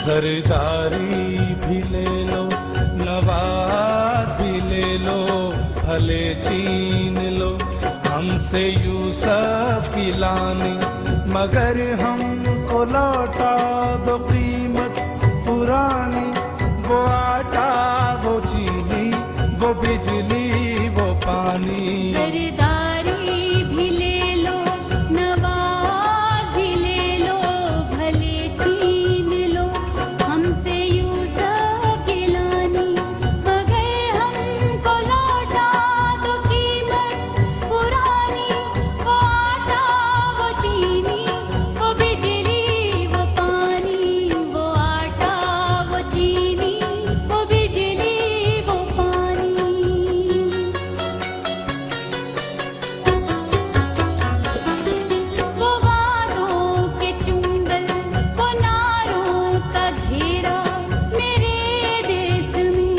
जरदारी भी ले लो, नवाज भी ले लो, भले छीन लो हमसे यूसुफ की लानी, मगर हमको लौटा दो कीमत पुरानी। वो आटा, वो चीनी, वो बिजली, वो पानी। जरदारी भी ले लो, नवाज भी ले लो, भले छीन लो हमसे यूसुफ की लानी, मगर हमको लौटा दो कीमत पुरानी। वो आटा, वो चीनी, वो बिजली, वो पानी। वो आटा, वो चीनी, वो बिजली, वो पानी। वो वादों के चुंगल, वो नारों का घेरा, मेरे देश में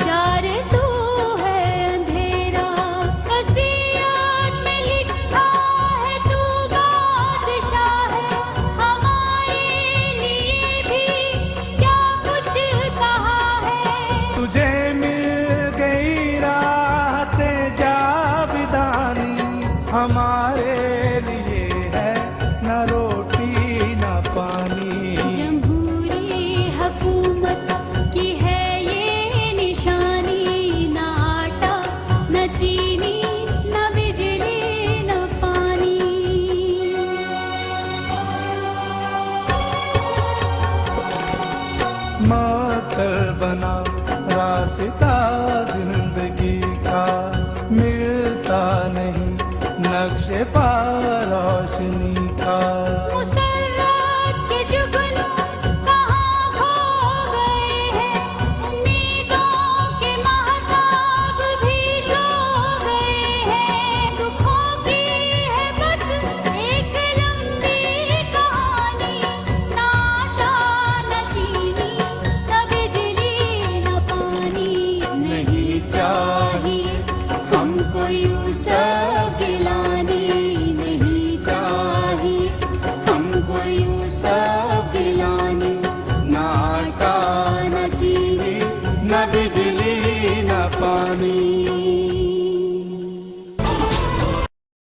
जारसू है अंधेरा। वसीयत में लिखा है तू बादशाह है, हमारे लिए भी क्या कुछ कहा है। तुझे मिल गई राहते जाविदानी, हमारे लिए है न रोटी न पानी। जमहूरी हुकूमत की है ये निशानी, न आटा, न चीनी, न बिजली, न पानी। मातर बना रास्ता जिंदगी का, मिलता नहीं नक्शे पा रोशनी।